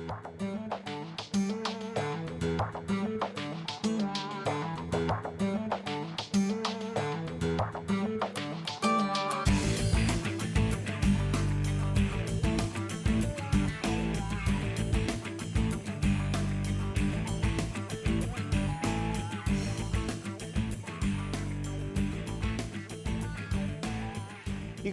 Y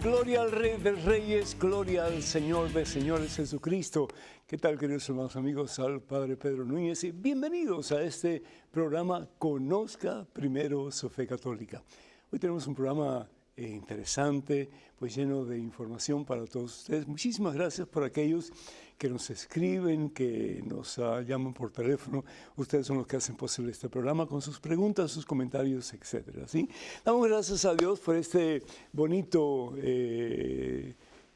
gloria al Rey de Reyes, gloria al Señor de Señores Jesucristo. ¿Qué tal, queridos hermanos amigos? Al Padre Pedro Núñez y bienvenidos a este programa Conozca Primero su Fe Católica. Hoy tenemos un programa interesante, pues lleno de información para todos ustedes. Muchísimas gracias por aquellos que nos escriben, que nos llaman por teléfono. Ustedes son los que hacen posible este programa con sus preguntas, sus comentarios, etcétera, ¿sí? Damos gracias a Dios por este bonito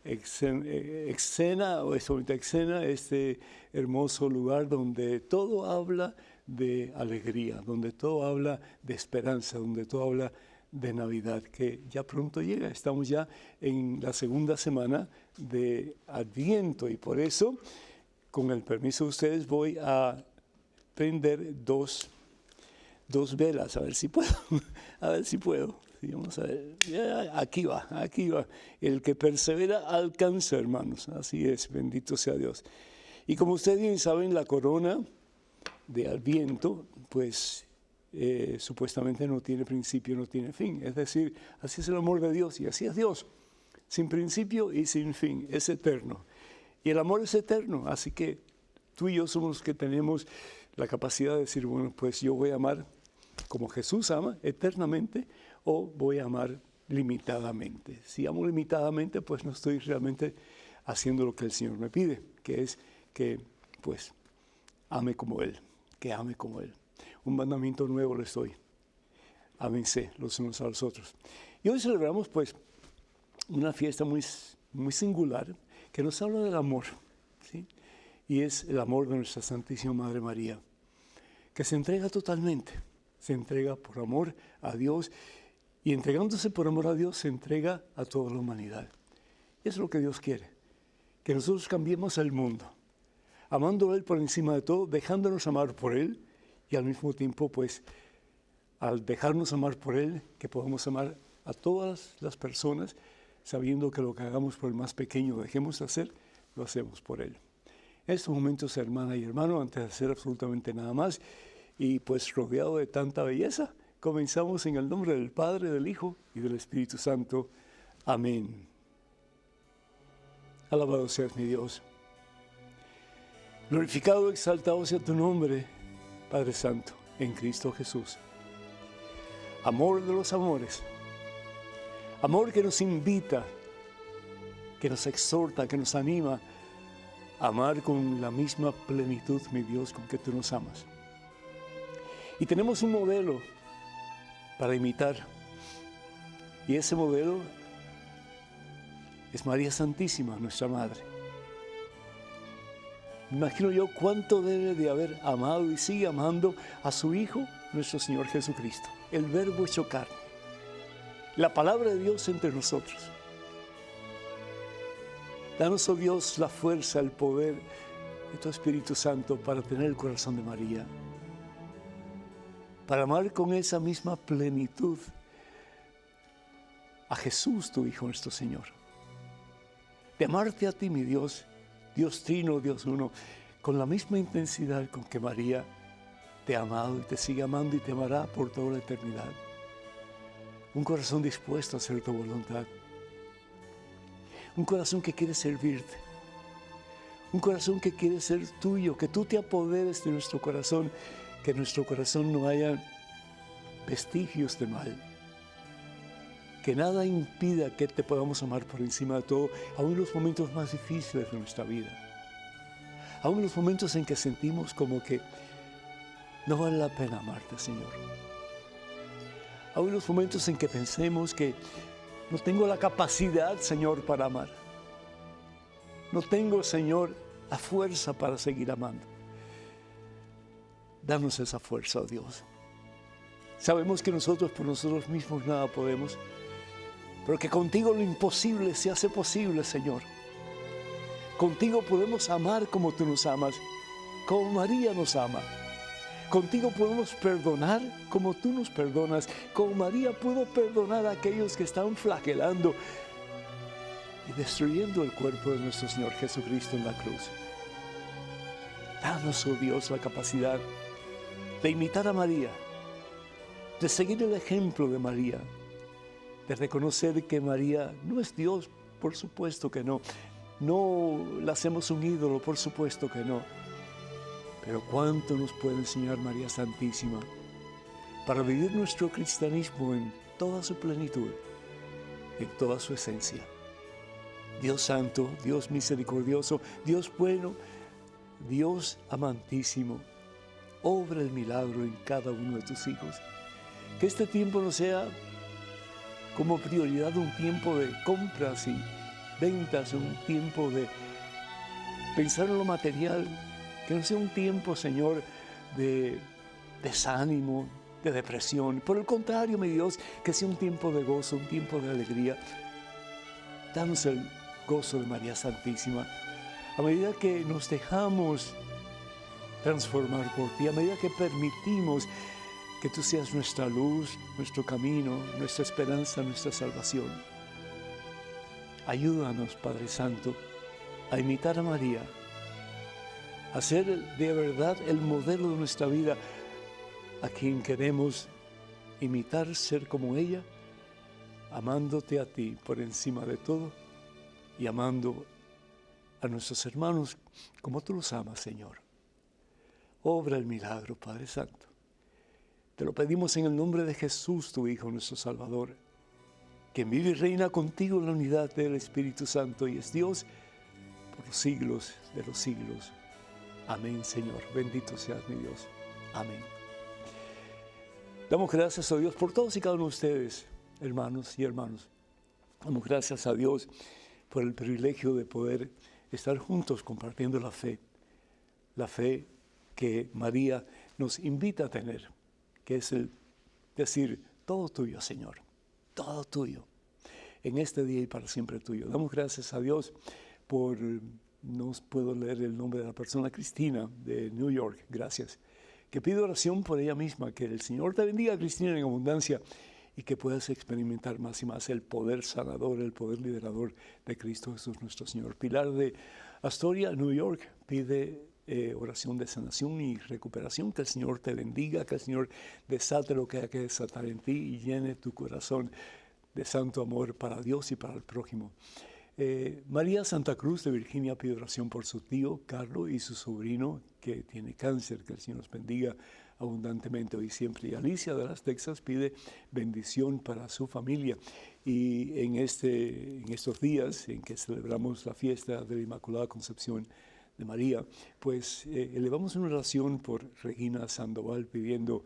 escena, este hermoso lugar donde todo habla de alegría, donde todo habla de esperanza, donde todo habla de Navidad, que ya pronto llega. Estamos ya en la segunda semana de Adviento y por eso, con el permiso de ustedes, voy a prender dos velas, a ver si puedo, a ver si puedo. Sí, vamos a ver, ya, aquí va. El que persevera alcanza, hermanos, así es, bendito sea Dios. Y como ustedes bien saben, la corona de Adviento, pues supuestamente no tiene principio, no tiene fin. Es decir, así es el amor de Dios y así es Dios, sin principio y sin fin, es eterno. Y el amor es eterno, así que tú y yo somos los que tenemos la capacidad de decir, bueno, pues yo voy a amar como Jesús ama, eternamente, o voy a amar limitadamente. Si amo limitadamente, pues no estoy realmente haciendo lo que el Señor me pide, que es que, pues, ame como Él, que ame como Él. Un mandamiento nuevo les doy. Ámense los unos a los otros. Y hoy celebramos, pues, una fiesta muy singular que nos habla del amor, ¿sí? Y es el amor de nuestra Santísima Madre María, que se entrega totalmente, se entrega por amor a Dios y entregándose por amor a Dios se entrega a toda la humanidad. Y eso es lo que Dios quiere, que nosotros cambiemos el mundo, amándolo a Él por encima de todo, dejándonos amar por Él y al mismo tiempo, pues, al dejarnos amar por Él, que podamos amar a todas las personas, sabiendo que lo que hagamos por el más pequeño dejemos de hacer, lo hacemos por Él. En estos momentos, hermana y hermano, antes de hacer absolutamente nada más, y pues rodeado de tanta belleza, comenzamos en el nombre del Padre, del Hijo y del Espíritu Santo. Amén. Alabado seas mi Dios. Glorificado, exaltado sea tu nombre, Padre Santo, en Cristo Jesús. Amor de los amores. Amor que nos invita, que nos exhorta, que nos anima a amar con la misma plenitud, mi Dios, con que tú nos amas. Y tenemos un modelo para imitar. Y ese modelo es María Santísima, nuestra Madre. Me imagino yo cuánto debe de haber amado y sigue amando a su Hijo, nuestro Señor Jesucristo. El Verbo hecho carne. La palabra de Dios entre nosotros. Danos, oh Dios, la fuerza, el poder de tu Espíritu Santo para tener el corazón de María. Para amar con esa misma plenitud a Jesús, tu Hijo, nuestro Señor. De amarte a ti, mi Dios, Dios Trino, Dios Uno, con la misma intensidad con que María te ha amado y te sigue amando y te amará por toda la eternidad. Un corazón dispuesto a hacer tu voluntad. Un corazón que quiere servirte. Un corazón que quiere ser tuyo, que tú te apoderes de nuestro corazón, que en nuestro corazón no haya vestigios de mal. Que nada impida que te podamos amar por encima de todo, aún en los momentos más difíciles de nuestra vida. Aún en los momentos en que sentimos como que no vale la pena amarte, Señor. Aún en los momentos en que pensemos que no tengo la capacidad, Señor, para amar. No tengo, Señor, la fuerza para seguir amando. Danos esa fuerza, oh Dios. Sabemos que nosotros por nosotros mismos nada podemos, pero que contigo lo imposible se hace posible, Señor. Contigo podemos amar como tú nos amas, como María nos ama. Contigo podemos perdonar como tú nos perdonas, como María pudo perdonar a aquellos que están flagelando y destruyendo el cuerpo de nuestro Señor Jesucristo en la cruz. Danos, oh Dios, la capacidad de imitar a María, de seguir el ejemplo de María, de reconocer que María no es Dios, por supuesto que no. No la hacemos un ídolo, por supuesto que no. Pero cuánto nos puede enseñar María Santísima para vivir nuestro cristianismo en toda su plenitud, en toda su esencia. Dios santo, Dios misericordioso, Dios bueno, Dios amantísimo, obra el milagro en cada uno de tus hijos. Que este tiempo no sea como prioridad un tiempo de compras y ventas, un tiempo de pensar en lo material, que no sea un tiempo, Señor, de desánimo, de depresión. Por el contrario, mi Dios, que sea un tiempo de gozo, un tiempo de alegría. Danos el gozo de María Santísima. A medida que nos dejamos transformar por ti, a medida que permitimos que tú seas nuestra luz, nuestro camino, nuestra esperanza, nuestra salvación. Ayúdanos, Padre Santo, a imitar a María, a ser de verdad el modelo de nuestra vida, a quien queremos imitar, ser como ella, amándote a ti por encima de todo y amando a nuestros hermanos como tú los amas, Señor. Obra el milagro, Padre Santo. Te lo pedimos en el nombre de Jesús, tu Hijo, nuestro Salvador, quien vive y reina contigo en la unidad del Espíritu Santo y es Dios por los siglos de los siglos. Amén, Señor. Bendito seas, mi Dios. Amén. Damos gracias a Dios por todos y cada uno de ustedes, hermanos y hermanos. Damos gracias a Dios por el privilegio de poder estar juntos compartiendo la fe que María nos invita a tener, que es el decir, todo tuyo, Señor, todo tuyo, en este día y para siempre tuyo. Damos gracias a Dios por, no puedo leer el nombre de la persona, Cristina, de New York, gracias, que pide oración por ella misma, que el Señor te bendiga, Cristina, en abundancia, y que puedas experimentar más y más el poder sanador, el poder liberador de Cristo Jesús nuestro Señor. Pilar de Astoria, New York, pide oración de sanación y recuperación, que el Señor te bendiga, que el Señor desate lo que haya que desatar en ti y llene tu corazón de santo amor para Dios y para el prójimo. María Santa Cruz de Virginia pide oración por su tío Carlos y su sobrino que tiene cáncer, que el Señor los bendiga abundantemente hoy y siempre. Y Alicia de las Texas pide bendición para su familia. Y en estos días en que celebramos la fiesta de la Inmaculada Concepción de María, pues elevamos una oración por Regina Sandoval pidiendo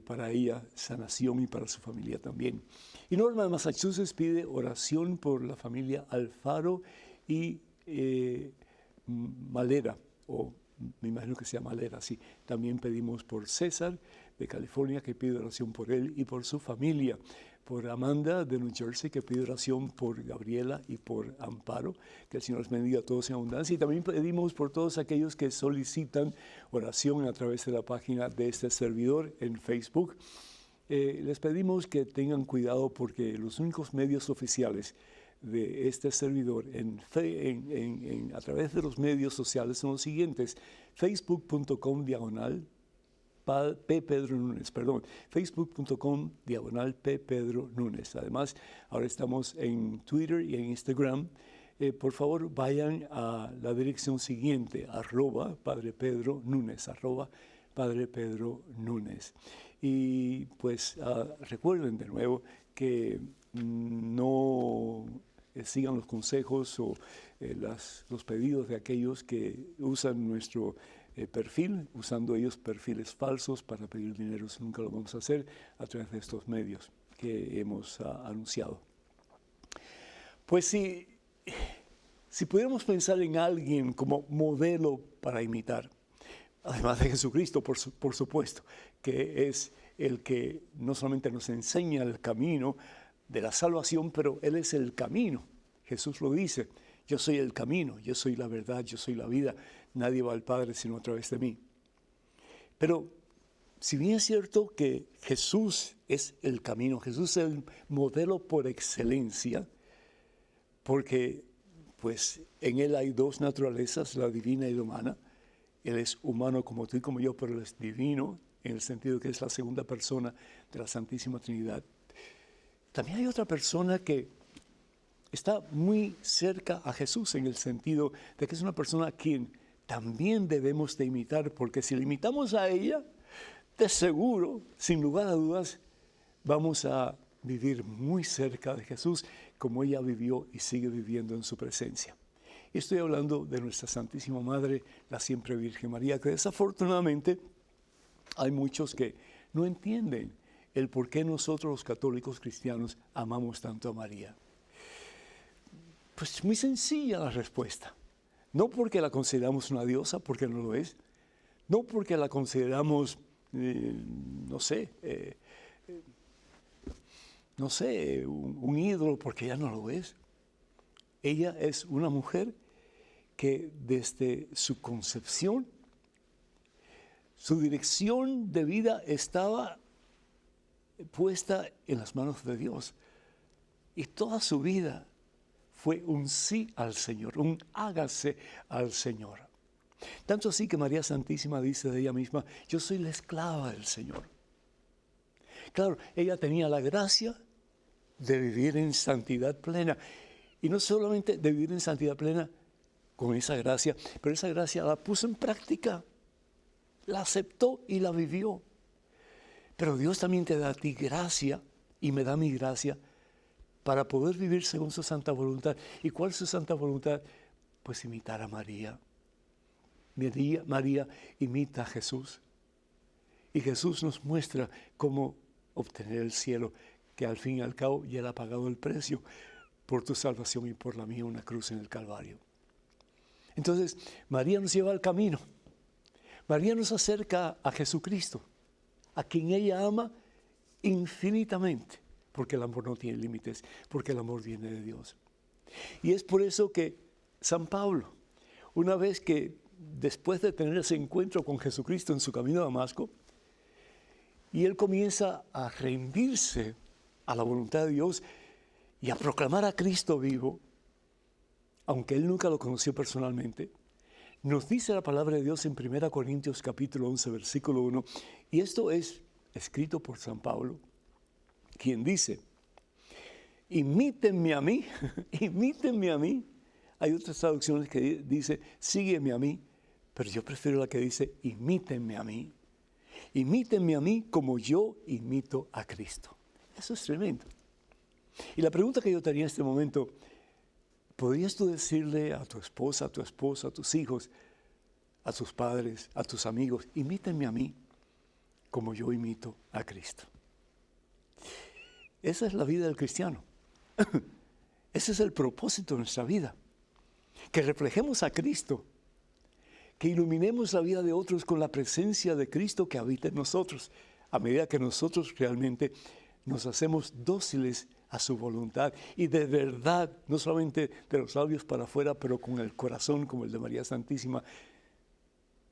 para ella sanación y para su familia también. Y Norma de Massachusetts pide oración por la familia Alfaro y Malera, o me imagino que sea Malera, sí. También pedimos por César de California, que pide oración por él y por su familia. Por Amanda de New Jersey, que pide oración por Gabriela y por Amparo, que el Señor les bendiga a todos en abundancia. Y también pedimos por todos aquellos que solicitan oración a través de la página de este servidor en Facebook. Les pedimos que tengan cuidado porque los únicos medios oficiales de este servidor a través de los medios sociales son los siguientes: facebook.com/ppedronunes. Además, ahora estamos en Twitter y en Instagram. Por favor, vayan a la dirección siguiente, @Padre Pedro Nunes, @Padre Pedro Nunes. Y pues recuerden de nuevo que no sigan los consejos o los pedidos de aquellos que usan nuestro perfil, usando ellos perfiles falsos para pedir dinero. Eso nunca lo vamos a hacer a través de estos medios que hemos anunciado. Pues si pudiéramos pensar en alguien como modelo para imitar, además de Jesucristo, por supuesto, que es el que no solamente nos enseña el camino de la salvación, pero Él es el camino. Jesús lo dice. Yo soy el camino, yo soy la verdad, yo soy la vida. Nadie va al Padre sino a través de mí. Pero si bien es cierto que Jesús es el camino, Jesús es el modelo por excelencia, porque pues en Él hay dos naturalezas, la divina y la humana. Él es humano como tú y como yo, pero Él es divino en el sentido que es la segunda persona de la Santísima Trinidad. También hay otra persona que está muy cerca a Jesús en el sentido de que es una persona a quien también debemos de imitar, porque si la imitamos a ella, de seguro, sin lugar a dudas, vamos a vivir muy cerca de Jesús como ella vivió y sigue viviendo en su presencia. Y estoy hablando de nuestra Santísima Madre, la Siempre Virgen María, que desafortunadamente hay muchos que no entienden el por qué nosotros los católicos cristianos amamos tanto a María. Pues muy sencilla la respuesta. No porque la consideramos una diosa, porque no lo es. No porque la consideramos, no sé, un ídolo, porque ella no lo es. Ella es una mujer que desde su concepción, su dirección de vida estaba puesta en las manos de Dios. Y toda su vida fue un sí al Señor, un hágase al Señor. Tanto así que María Santísima dice de ella misma, yo soy la esclava del Señor. Claro, ella tenía la gracia de vivir en santidad plena. Y no solamente de vivir en santidad plena con esa gracia, pero esa gracia la puso en práctica, la aceptó y la vivió. Pero Dios también te da a ti gracia y me da mi gracia para poder vivir según su santa voluntad. ¿Y cuál es su santa voluntad? Pues imitar a María. María imita a Jesús. Y Jesús nos muestra cómo obtener el cielo, que al fin y al cabo ya Él ha pagado el precio por tu salvación y por la mía, una cruz en el Calvario. Entonces, María nos lleva al camino. María nos acerca a Jesucristo, a quien ella ama infinitamente, porque el amor no tiene límites, porque el amor viene de Dios. Y es por eso que San Pablo, una vez que después de tener ese encuentro con Jesucristo en su camino a Damasco, y él comienza a rendirse a la voluntad de Dios y a proclamar a Cristo vivo, aunque él nunca lo conoció personalmente, nos dice la palabra de Dios en 1 Corintios capítulo 11, versículo 1, y esto es escrito por San Pablo, quien dice, imítenme a mí, imítenme a mí. Hay otras traducciones que dice, sígueme a mí, pero yo prefiero la que dice, imítenme a mí. Imítenme a mí como yo imito a Cristo. Eso es tremendo. Y la pregunta que yo tenía en este momento, ¿podrías tú decirle a tu esposa, a tus hijos, a tus padres, a tus amigos, imítenme a mí como yo imito a Cristo? Esa es la vida del cristiano. Ese es el propósito de nuestra vida. Que reflejemos a Cristo. Que iluminemos la vida de otros con la presencia de Cristo que habita en nosotros. A medida que nosotros realmente nos hacemos dóciles a su voluntad. Y de verdad, no solamente de los labios para afuera, pero con el corazón como el de María Santísima.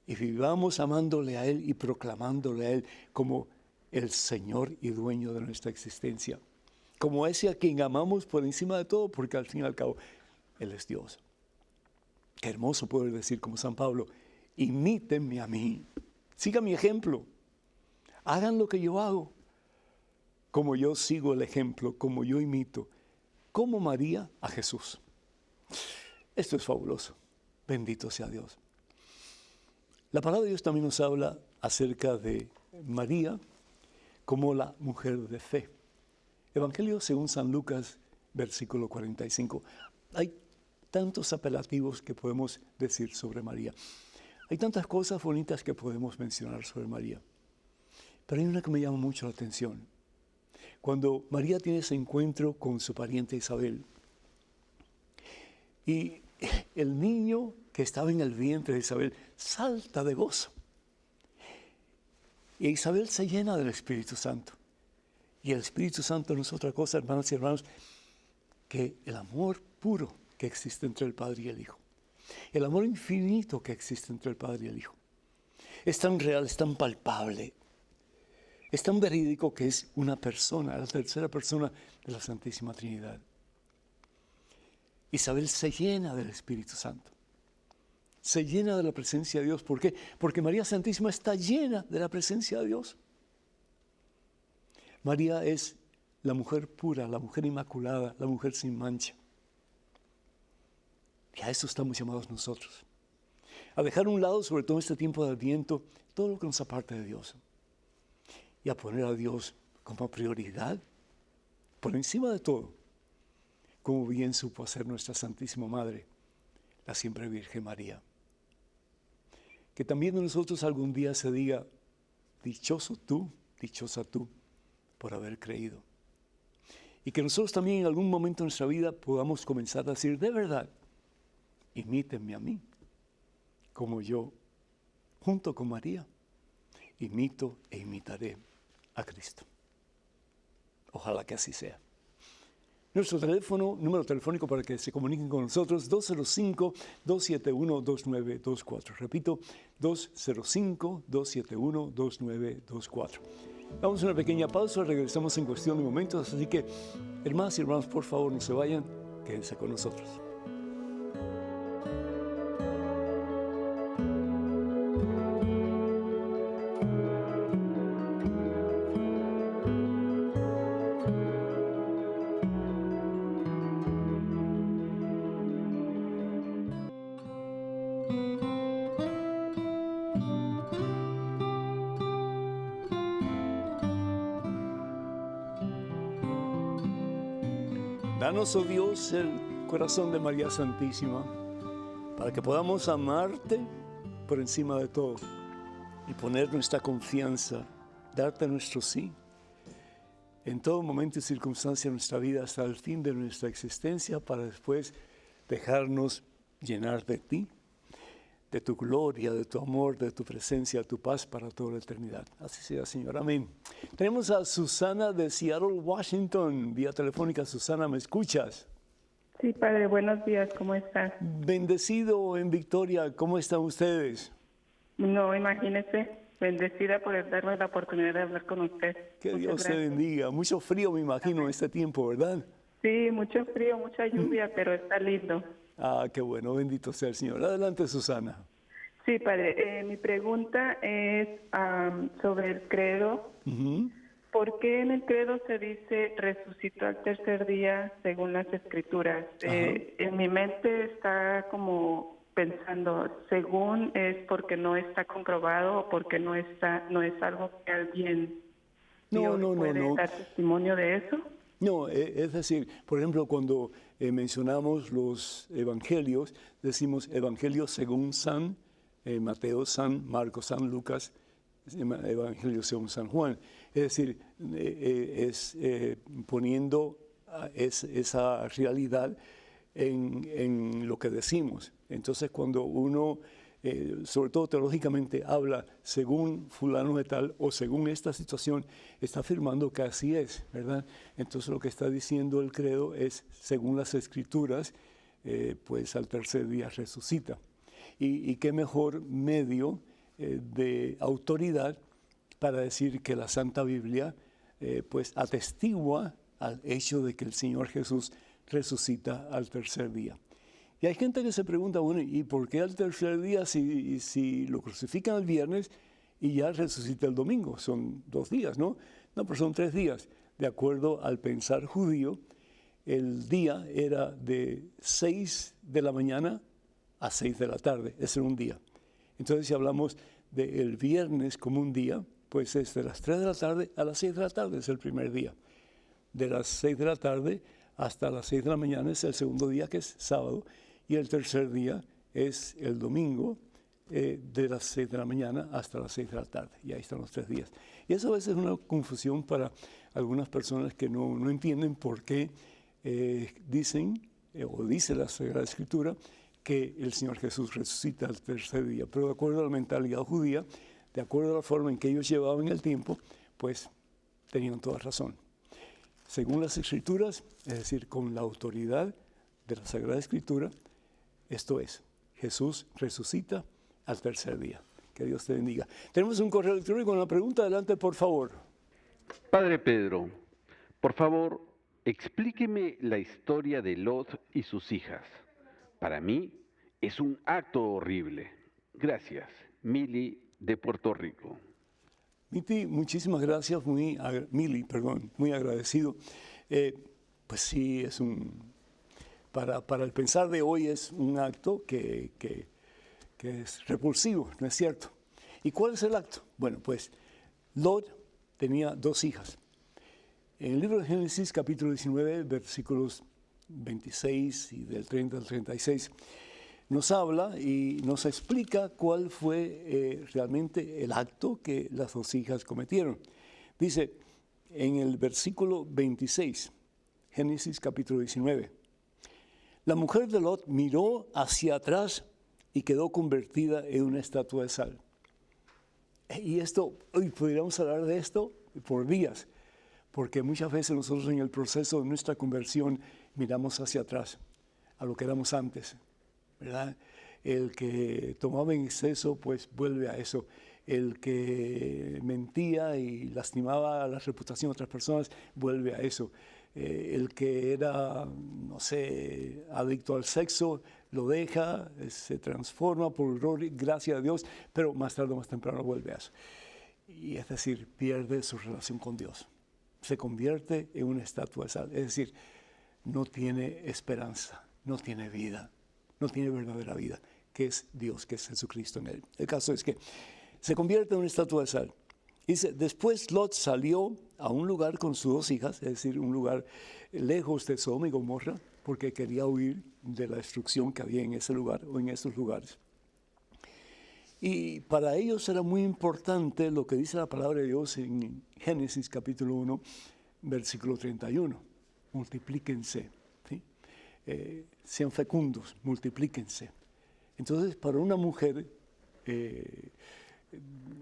Y vivamos amándole a Él y proclamándole a Él como el Señor y dueño de nuestra existencia. Como ese a quien amamos por encima de todo, porque al fin y al cabo, Él es Dios. Qué hermoso poder decir como San Pablo, imítenme a mí, sigan mi ejemplo, hagan lo que yo hago, como yo sigo el ejemplo, como yo imito, como María a Jesús. Esto es fabuloso, bendito sea Dios. La palabra de Dios también nos habla acerca de María como la mujer de fe. Evangelio según San Lucas, versículo 45. Hay tantos apelativos que podemos decir sobre María. Hay tantas cosas bonitas que podemos mencionar sobre María. Pero hay una que me llama mucho la atención. Cuando María tiene ese encuentro con su pariente Isabel, y el niño que estaba en el vientre de Isabel salta de gozo. Y Isabel se llena del Espíritu Santo. Y el Espíritu Santo no es otra cosa, hermanas y hermanos, que el amor puro que existe entre el Padre y el Hijo. El amor infinito que existe entre el Padre y el Hijo. Es tan real, es tan palpable, es tan verídico que es una persona, la tercera persona de la Santísima Trinidad. Isabel se llena del Espíritu Santo. Se llena de la presencia de Dios. ¿Por qué? Porque María Santísima está llena de la presencia de Dios. María es la mujer pura, la mujer inmaculada, la mujer sin mancha. Y a eso estamos llamados nosotros. A dejar a un lado, sobre todo en este tiempo de Adviento, todo lo que nos aparte de Dios. Y a poner a Dios como prioridad, por encima de todo, como bien supo hacer nuestra Santísima Madre, la siempre Virgen María. Que también de nosotros algún día se diga, dichoso tú, dichosa tú, por haber creído. Y que nosotros también en algún momento de nuestra vida podamos comenzar a decir, de verdad, imítenme a mí, como yo, junto con María, imito e imitaré a Cristo. Ojalá que así sea. Nuestro número telefónico para que se comuniquen con nosotros, 205-271-2924. Repito, 205-271-2924. Vamos a una pequeña pausa, regresamos en cuestión de momentos, así que, hermanas y hermanos, por favor, no se vayan, quédense con nosotros. Danos, oh Dios, el corazón de María Santísima, para que podamos amarte por encima de todo y poner nuestra confianza, darte nuestro sí, en todo momento y circunstancia de nuestra vida hasta el fin de nuestra existencia, para después dejarnos llenar de ti, de tu gloria, de tu amor, de tu presencia, de tu paz para toda la eternidad. Así sea, Señor. Amén. Tenemos a Susana de Seattle, Washington, vía telefónica. Susana, ¿me escuchas? Sí, padre, buenos días, ¿cómo estás? Bendecido en Victoria, ¿cómo están ustedes? No, imagínese, bendecida por darme la oportunidad de hablar con usted. Que Dios te bendiga. Mucho frío, me imagino, en este tiempo, ¿verdad? Sí, mucho frío, mucha lluvia, pero está lindo. Ah, qué bueno, bendito sea el Señor. Adelante, Susana. Sí, padre, mi pregunta es sobre el credo. ¿Por qué en el credo se dice resucitó al tercer día según las Escrituras? En mi mente está como pensando, según es porque no está comprobado o porque no es algo que alguien puede dar testimonio de eso. No, es decir, por ejemplo, cuando mencionamos los evangelios, decimos evangelio según San Mateo, San Marcos, San Lucas, evangelio según San Juan. Es decir, poniendo esa realidad en lo que decimos. Entonces, cuando uno, sobre todo teológicamente, habla según fulano de tal o según esta situación, está afirmando que así es, ¿verdad? Entonces, lo que está diciendo el credo es, según las Escrituras, pues al tercer día resucita. Y qué mejor medio de autoridad para decir que la Santa Biblia pues atestigua al hecho de que el Señor Jesús resucita al tercer día. Y hay gente que se pregunta, bueno, ¿y por qué al tercer día si lo crucifican el viernes y ya resucita el domingo? Son 2 días, ¿no? No, pero son 3 días. De acuerdo al pensar judío, el día era de 6 de la mañana a 6 de la tarde. Ese era un día. Entonces, si hablamos del viernes como un día, pues es de las 3 de la tarde a las 6 de la tarde, es el primer día. De las 6 de la tarde hasta las 6 de la mañana es el segundo día, que es sábado, y el tercer día es el domingo, de las 6 de la mañana hasta las 6 de la tarde. Y ahí están los 3 días. Y eso a veces es una confusión para algunas personas que no entienden por qué dicen, o dice la Sagrada Escritura, que el Señor Jesús resucita al tercer día. Pero de acuerdo a la mentalidad judía, de acuerdo a la forma en que ellos llevaban el tiempo, pues tenían toda razón. Según las Escrituras, es decir, con la autoridad de la Sagrada Escritura, esto es, Jesús resucita al tercer día. Que Dios te bendiga. Tenemos un correo electrónico con una pregunta. Adelante, por favor. Padre Pedro, por favor, explíqueme la historia de Lot y sus hijas. Para mí es un acto horrible. Gracias, Mili de Puerto Rico. Miti, muchísimas gracias, muy agradecido. Pues sí, para el pensar de hoy es un acto que es repulsivo, ¿no es cierto? ¿Y cuál es el acto? Bueno, pues Lot tenía 2 hijas. En el libro de Génesis, capítulo 19, versículos 26 y del 30 al 36, nos habla y nos explica cuál fue realmente el acto que las 2 hijas cometieron. Dice en el versículo 26, Génesis capítulo 19, la mujer de Lot miró hacia atrás y quedó convertida en una estatua de sal. Y esto, hoy podríamos hablar de esto por días, porque muchas veces nosotros en el proceso de nuestra conversión miramos hacia atrás, a lo que éramos antes, ¿verdad? El que tomaba en exceso, pues vuelve a eso. El que mentía y lastimaba la reputación de otras personas, vuelve a eso. El que era, no sé, adicto al sexo, lo deja, se transforma por gracia a Dios, pero más tarde o más temprano vuelve a eso. Y es decir, pierde su relación con Dios. Se convierte en una estatua de sal. Es decir, no tiene esperanza, no tiene vida, no tiene verdadera vida, que es Dios, que es Jesucristo en él. El caso es que se convierte en una estatua de sal. Dice, después Lot salió a un lugar con sus 2 hijas, es decir, un lugar lejos de Sodoma y Gomorra, porque quería huir de la destrucción que había en ese lugar o en esos lugares. Y para ellos era muy importante lo que dice la palabra de Dios en Génesis capítulo 1, versículo 31. Multiplíquense, ¿sí? Sean fecundos, multiplíquense. Entonces, para una mujer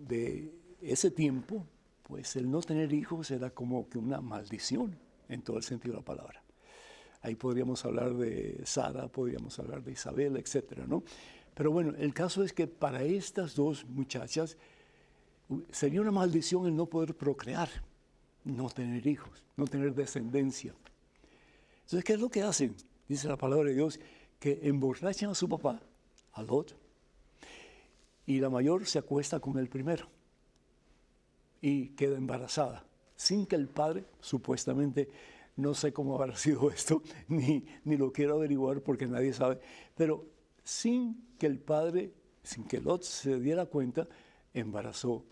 de ese tiempo, pues el no tener hijos era como que una maldición en todo el sentido de la palabra. Ahí podríamos hablar de Sara, podríamos hablar de Isabel, etcétera, ¿no? Pero bueno, el caso es que para estas 2 muchachas sería una maldición el no poder procrear, no tener hijos, no tener descendencia. Entonces, ¿qué es lo que hacen? Dice la palabra de Dios, que emborrachan a su papá, a Lot, y la mayor se acuesta con el primero y queda embarazada, sin que el padre, supuestamente, no sé cómo habrá sido esto, ni lo quiero averiguar porque nadie sabe, pero sin que el padre, sin que Lot se diera cuenta, embarazó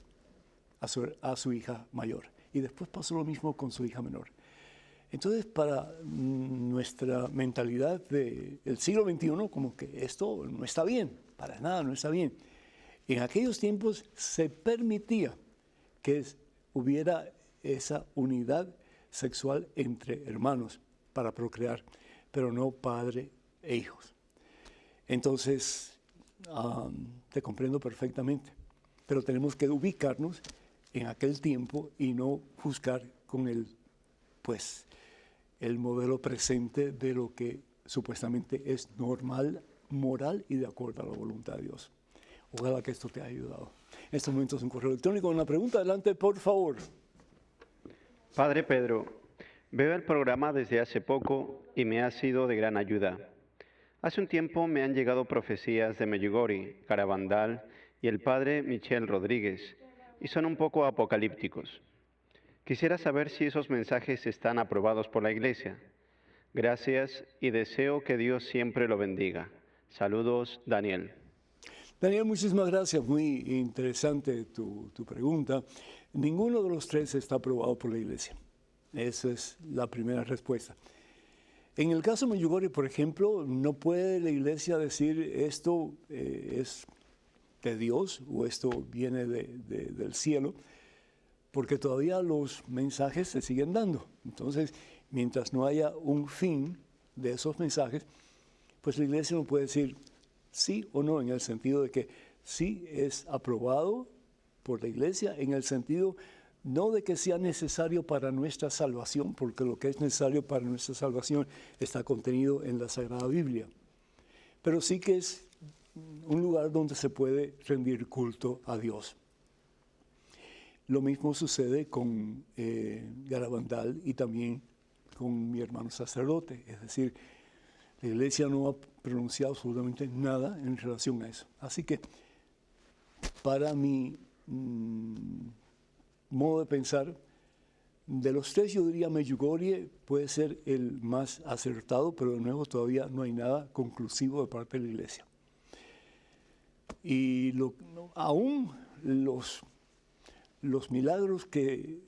a su hija mayor. Y después pasó lo mismo con su hija menor. Entonces, para nuestra mentalidad del siglo XXI, como que esto no está bien, para nada no está bien. En aquellos tiempos se permitía que hubiera esa unidad sexual entre hermanos para procrear, pero no padre e hijos. Entonces, te comprendo perfectamente, pero tenemos que ubicarnos en aquel tiempo y no juzgar con el modelo presente de lo que supuestamente es normal, moral y de acuerdo a la voluntad de Dios. Ojalá que esto te haya ayudado. En estos momentos un correo electrónico. Una pregunta, adelante, por favor. Padre Pedro, veo el programa desde hace poco y me ha sido de gran ayuda. Hace un tiempo me han llegado profecías de Medjugorje, Caravandal y el Padre Michel Rodríguez, y son un poco apocalípticos. Quisiera saber si esos mensajes están aprobados por la Iglesia. Gracias y deseo que Dios siempre lo bendiga. Saludos, Daniel. Daniel, muchísimas gracias. Muy interesante tu pregunta. Ninguno de los 3 está aprobado por la Iglesia. Esa es la primera respuesta. En el caso de Medjugorje, por ejemplo, no puede la Iglesia decir esto es de Dios o esto viene del cielo, porque todavía los mensajes se siguen dando. Entonces, mientras no haya un fin de esos mensajes, pues la Iglesia no puede decir sí o no, en el sentido de que sí es aprobado por la Iglesia, en el sentido no de que sea necesario para nuestra salvación, porque lo que es necesario para nuestra salvación está contenido en la Sagrada Biblia, pero sí que es un lugar donde se puede rendir culto a Dios. Lo mismo sucede con Garabandal y también con mi hermano sacerdote, es decir, la iglesia no ha pronunciado absolutamente nada en relación a eso. Así que, para mi modo de pensar, de los tres yo diría Medjugorje puede ser el más acertado, pero de nuevo todavía no hay nada conclusivo de parte de la iglesia. Y aún los milagros que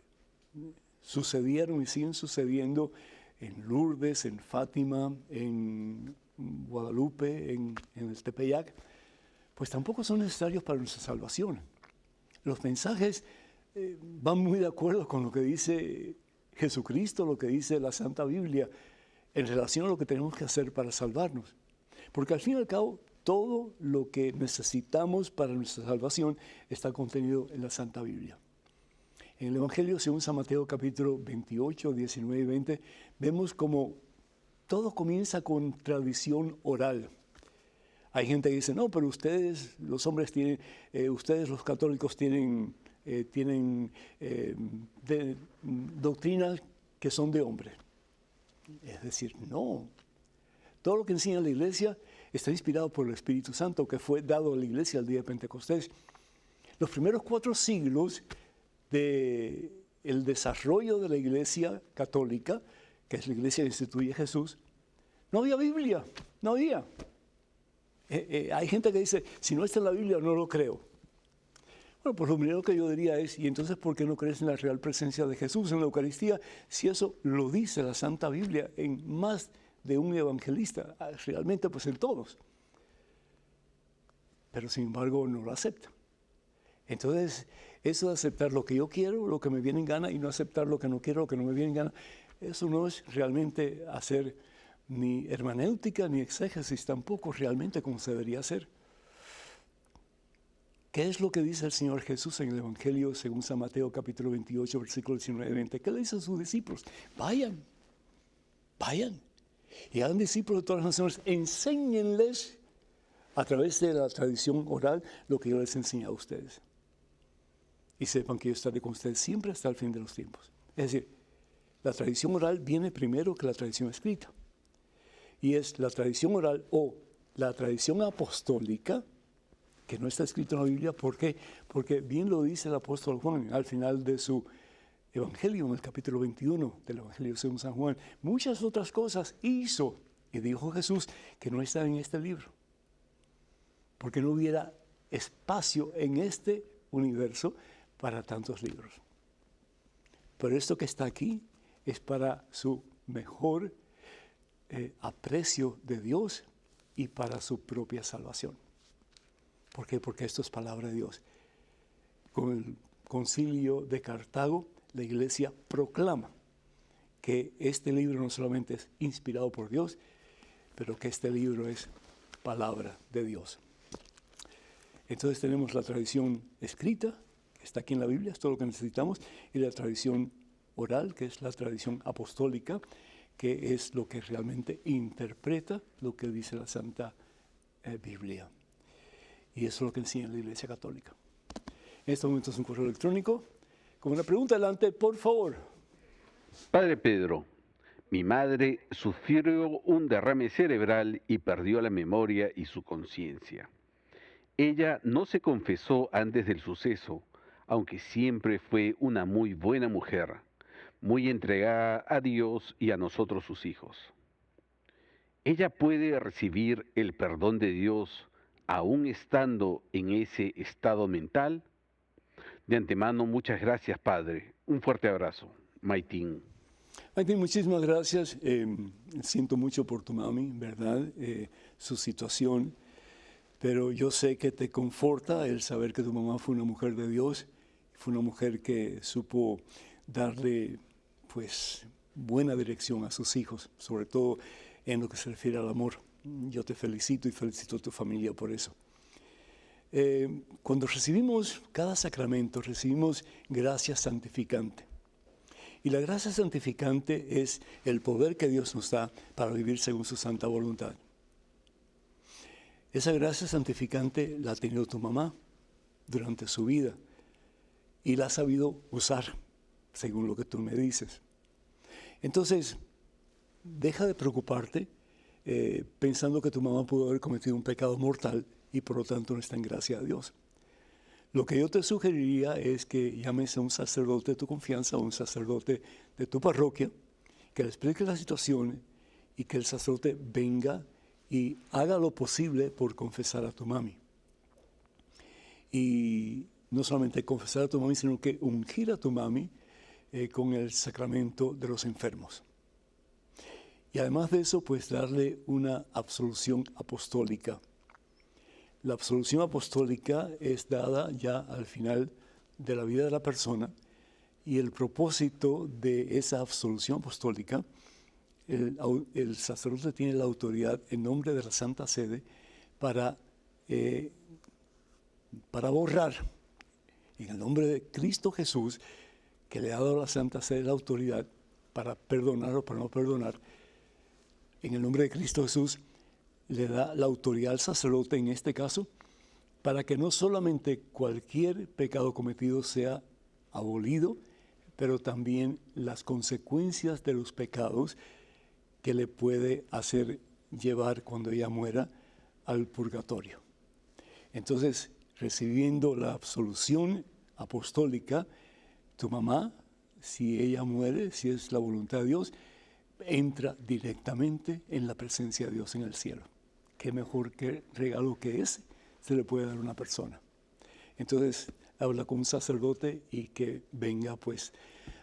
sucedieron y siguen sucediendo en Lourdes, en Fátima, en Guadalupe, en el Tepeyac, pues tampoco son necesarios para nuestra salvación. Los mensajes van muy de acuerdo con lo que dice Jesucristo, lo que dice la Santa Biblia, en relación a lo que tenemos que hacer para salvarnos. Porque al fin y al cabo, todo lo que necesitamos para nuestra salvación está contenido en la Santa Biblia. En el Evangelio, según San Mateo, capítulo 28, 19 y 20, vemos como todo comienza con tradición oral. Hay gente que dice, no, pero ustedes, los hombres tienen, ustedes los católicos tienen doctrinas que son de hombre. Es decir, no. Todo lo que enseña la iglesia está inspirado por el Espíritu Santo que fue dado a la iglesia el día de Pentecostés. Los primeros 4 siglos del desarrollo de la iglesia católica, que es la iglesia que instituye Jesús, no había Biblia, no había. Hay gente que dice, si no está en la Biblia, no lo creo. Bueno, pues lo primero que yo diría es, ¿y entonces por qué no crees en la real presencia de Jesús en la Eucaristía? Si eso lo dice la Santa Biblia en más de un evangelista, realmente pues en todos. Pero sin embargo no lo acepta. Entonces, eso de aceptar lo que yo quiero, lo que me viene en gana, y no aceptar lo que no quiero, lo que no me viene en gana, eso no es realmente hacer ni hermenéutica ni exégesis, tampoco realmente como se debería hacer. ¿Qué es lo que dice el Señor Jesús en el Evangelio según San Mateo capítulo 28, versículos 19 y 20? ¿Qué le dice a sus discípulos? Vayan, y hagan discípulos de todas las naciones, enséñenles a través de la tradición oral lo que yo les he enseñado a ustedes. Y sepan que yo estaré con ustedes siempre hasta el fin de los tiempos. Es decir, la tradición oral viene primero que la tradición escrita. Y es la tradición oral o la tradición apostólica, que no está escrito en la Biblia. ¿Por qué? Porque bien lo dice el apóstol Juan al final de su Evangelio, en el capítulo 21 del Evangelio según San Juan. Muchas otras cosas hizo y dijo Jesús que no están en este libro. Porque no hubiera espacio en este universo para tantos libros. Pero esto que está aquí es para su mejor aprecio de Dios y para su propia salvación. ¿Por qué? Porque esto es palabra de Dios. Con el concilio de Cartago, la iglesia proclama que este libro no solamente es inspirado por Dios, pero que este libro es palabra de Dios. Entonces tenemos la tradición escrita, que está aquí en la Biblia, es todo lo que necesitamos, y la tradición oral, que es la tradición apostólica, que es lo que realmente interpreta lo que dice la Santa Biblia. Y eso es lo que enseña la Iglesia Católica. En este momento es un correo electrónico. Con una pregunta adelante, por favor. Padre Pedro, mi madre sufrió un derrame cerebral y perdió la memoria y su conciencia. Ella no se confesó antes del suceso, aunque siempre fue una muy buena mujer, muy entregada a Dios y a nosotros sus hijos. ¿Ella puede recibir el perdón de Dios aún estando en ese estado mental? De antemano, muchas gracias, Padre. Un fuerte abrazo. Maitín. Maitín, muchísimas gracias. Siento mucho por tu mami, ¿verdad? Su situación. Pero yo sé que te conforta el saber que tu mamá fue una mujer de Dios, fue una mujer que supo darle, pues, buena dirección a sus hijos, sobre todo en lo que se refiere al amor. Yo te felicito y felicito a tu familia por eso. Cuando recibimos cada sacramento, recibimos gracia santificante. Y la gracia santificante es el poder que Dios nos da para vivir según su santa voluntad. Esa gracia santificante la ha tenido tu mamá durante su vida y la ha sabido usar, según lo que tú me dices. Entonces, deja de preocuparte pensando que tu mamá pudo haber cometido un pecado mortal y por lo tanto no está en gracia a Dios. Lo que yo te sugeriría es que llames a un sacerdote de tu confianza, a un sacerdote de tu parroquia, que le explique la situación y que el sacerdote venga y haga lo posible por confesar a tu mami. Y no solamente confesar a tu mami, sino que ungir a tu mami con el sacramento de los enfermos. Y además de eso, pues darle una absolución apostólica. La absolución apostólica es dada ya al final de la vida de la persona y el propósito de esa absolución apostólica, el sacerdote tiene la autoridad en nombre de la Santa Sede para borrar en el nombre de Cristo Jesús, que le ha dado a la Santa Sede la autoridad para perdonar o para no perdonar. En el nombre de Cristo Jesús le da la autoridad al sacerdote en este caso para que no solamente cualquier pecado cometido sea abolido, pero también las consecuencias de los pecados que le puede hacer llevar cuando ella muera al purgatorio. Entonces, recibiendo la absolución apostólica, tu mamá, si ella muere, si es la voluntad de Dios, entra directamente en la presencia de Dios en el cielo. Qué mejor que regalo que ese se le puede dar a una persona. Entonces, habla con un sacerdote y que venga pues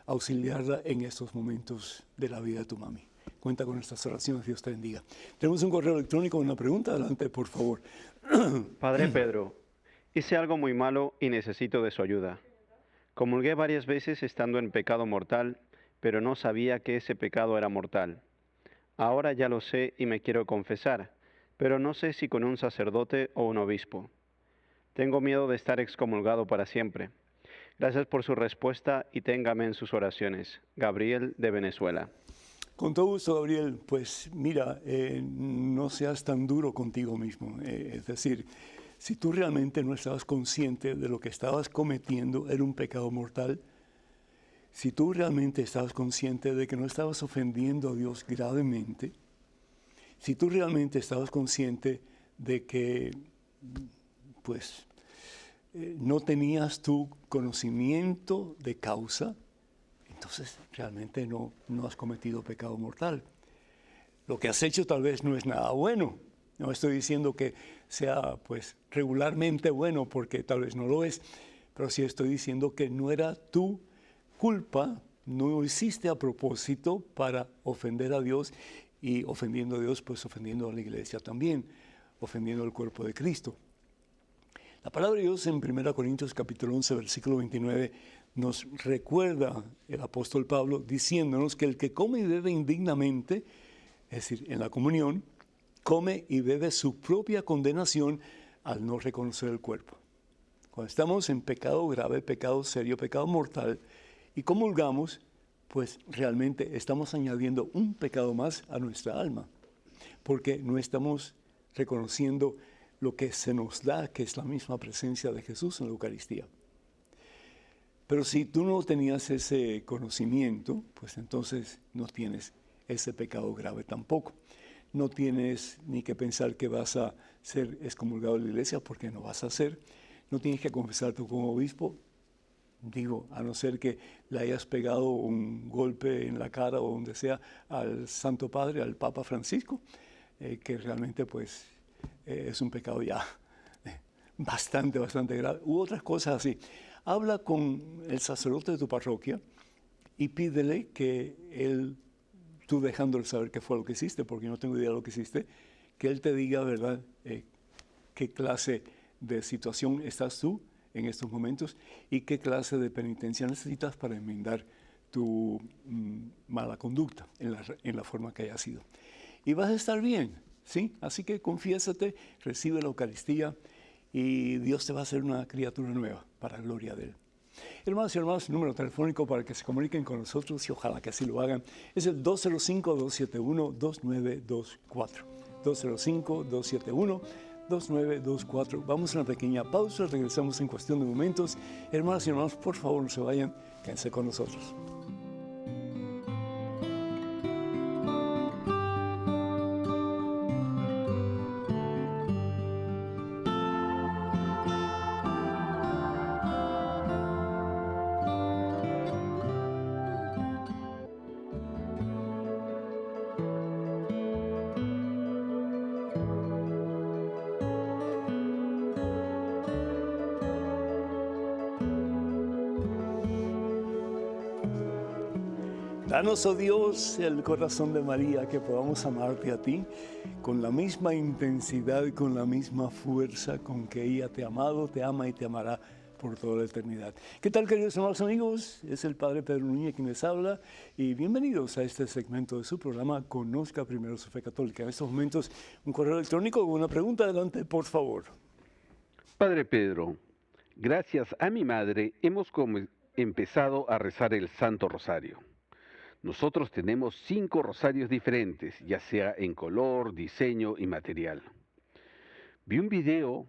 a auxiliarla en estos momentos de la vida de tu mami. Cuenta con nuestras oraciones, Dios te bendiga. Tenemos un correo electrónico, una pregunta, adelante por favor. Padre Pedro, hice algo muy malo y necesito de su ayuda. Comulgué varias veces estando en pecado mortal, pero no sabía que ese pecado era mortal. Ahora ya lo sé y me quiero confesar, pero no sé si con un sacerdote o un obispo. Tengo miedo de estar excomulgado para siempre. Gracias por su respuesta y téngame en sus oraciones. Gabriel, de Venezuela. Con todo gusto, Gabriel. Pues mira, no seas tan duro contigo mismo. Es decir, si tú realmente no estabas consciente de lo que estabas cometiendo era un pecado mortal, si tú realmente estabas consciente de que no estabas ofendiendo a Dios gravemente, si tú realmente estabas consciente de que pues no tenías tu conocimiento de causa, entonces realmente no has cometido pecado mortal. Lo que has hecho tal vez no es nada bueno. No estoy diciendo que sea pues regularmente bueno, porque tal vez no lo es, pero sí estoy diciendo que no era tu culpa, no lo hiciste a propósito para ofender a Dios, y ofendiendo a Dios, pues ofendiendo a la iglesia también, ofendiendo al cuerpo de Cristo. La palabra de Dios en 1 Corintios capítulo 11, versículo 29, nos recuerda el apóstol Pablo diciéndonos que el que come y bebe indignamente, es decir, en la comunión, come y bebe su propia condenación al no reconocer el cuerpo. Cuando estamos en pecado grave, pecado serio, pecado mortal, y comulgamos, pues realmente estamos añadiendo un pecado más a nuestra alma, porque no estamos reconociendo lo que se nos da, que es la misma presencia de Jesús en la Eucaristía. Pero si tú no tenías ese conocimiento, pues entonces no tienes ese pecado grave tampoco. No tienes ni que pensar que vas a ser excomulgado de la iglesia, porque no vas a ser. No tienes que confesarte como obispo, digo, a no ser que le hayas pegado un golpe en la cara o donde sea al Santo Padre, al Papa Francisco, que realmente pues es un pecado ya bastante grave, u otras cosas así. Habla con el sacerdote de tu parroquia y pídele que él, tú dejándole saber qué fue lo que hiciste, porque no tengo idea de lo que hiciste, que él te diga, ¿verdad?, qué clase de situación estás tú en estos momentos y qué clase de penitencia necesitas para enmendar tu mala conducta en la forma que haya sido. Y vas a estar bien, ¿sí? Así que confiésate, recibe la Eucaristía y Dios te va a hacer una criatura nueva para la gloria de Él. Hermanos y hermanas, el número telefónico para que se comuniquen con nosotros y ojalá que así lo hagan es el 205-271-2924. 205-271-2924. Vamos a una pequeña pausa, regresamos en cuestión de momentos. Hermanas y hermanos, por favor no se vayan, quédense con nosotros. Danos, oh Dios, el corazón de María, que podamos amarte a ti con la misma intensidad y con la misma fuerza con que ella te ha amado, te ama y te amará por toda la eternidad. ¿Qué tal, queridos hermanos amigos? Es el Padre Pedro Núñez quien les habla y bienvenidos a este segmento de su programa Conozca Primero su Fe Católica. En estos momentos, un correo electrónico con una pregunta. Adelante, por favor. Padre Pedro, gracias a mi madre hemos empezado a rezar el Santo Rosario. Nosotros tenemos 5 rosarios diferentes, ya sea en color, diseño y material. Vi un video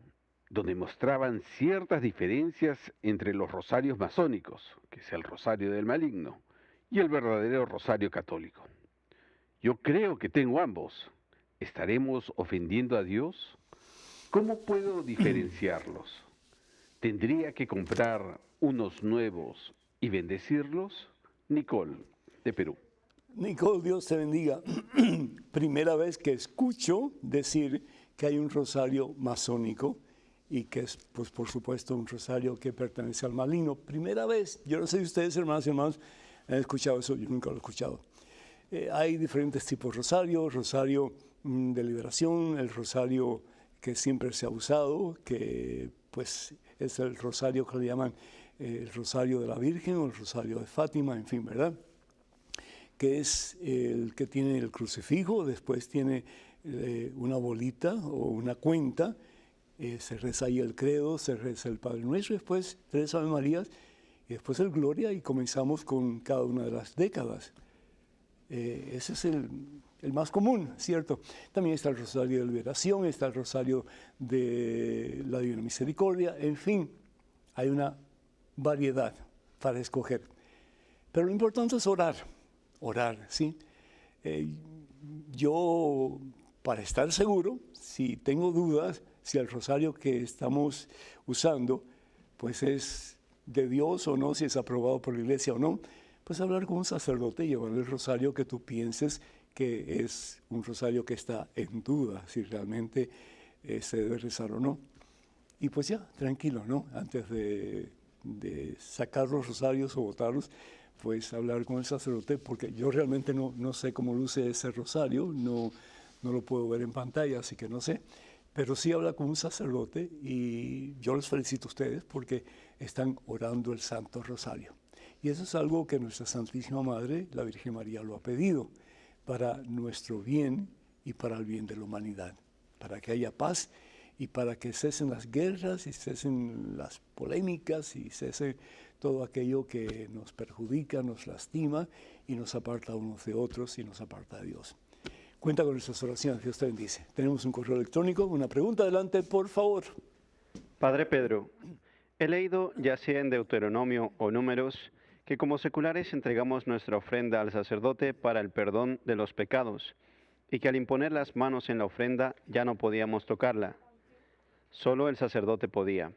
donde mostraban ciertas diferencias entre los rosarios masónicos, que es el rosario del maligno, y el verdadero rosario católico. Yo creo que tengo ambos. ¿Estaremos ofendiendo a Dios? ¿Cómo puedo diferenciarlos? ¿Tendría que comprar unos nuevos y bendecirlos? Nicole, de Perú. Nicole, Dios te bendiga. Primera vez que escucho decir que hay un rosario masónico y que es, pues, por supuesto, un rosario que pertenece al maligno. Primera vez. Yo no sé si ustedes, hermanas y hermanos, han escuchado eso. Yo nunca lo he escuchado. Hay diferentes tipos de rosario. Rosario de liberación, el rosario que siempre se ha usado, que pues es el rosario que le llaman el rosario de la Virgen o el rosario de Fátima, en fin, ¿verdad? Que es el que tiene el crucifijo, después tiene una bolita o una cuenta, se reza ahí el credo, se reza el Padre Nuestro, después 3 Ave Marías y después el Gloria y comenzamos con cada una de las décadas. Ese es el más común, ¿cierto? También está el Rosario de Liberación, está el Rosario de la Divina Misericordia, en fin, hay una variedad para escoger. Pero lo importante es orar, ¿sí? Yo, para estar seguro, si tengo dudas, si el rosario que estamos usando, pues es de Dios o no, si es aprobado por la iglesia o no, pues hablar con un sacerdote y llevarle el rosario que tú pienses que es un rosario que está en duda, si realmente se debe rezar o no. Y pues ya, tranquilo, ¿no? Antes de sacar los rosarios o botarlos, pues hablar con el sacerdote, porque yo realmente no sé cómo luce ese rosario, no lo puedo ver en pantalla, así que no sé. Pero sí habla con un sacerdote y yo les felicito a ustedes porque están orando el Santo Rosario. Y eso es algo que nuestra Santísima Madre, la Virgen María, lo ha pedido para nuestro bien y para el bien de la humanidad, para que haya paz y para que cesen las guerras y cesen las polémicas y cese todo aquello que nos perjudica, nos lastima y nos aparta unos de otros y nos aparta de Dios. Cuenta con nuestras oraciones, Dios te bendice. Tenemos un correo electrónico, una pregunta, adelante, por favor. Padre Pedro, he leído, ya sea en Deuteronomio o Números, que como seculares entregamos nuestra ofrenda al sacerdote para el perdón de los pecados, y que al imponer las manos en la ofrenda ya no podíamos tocarla. Solo el sacerdote podía.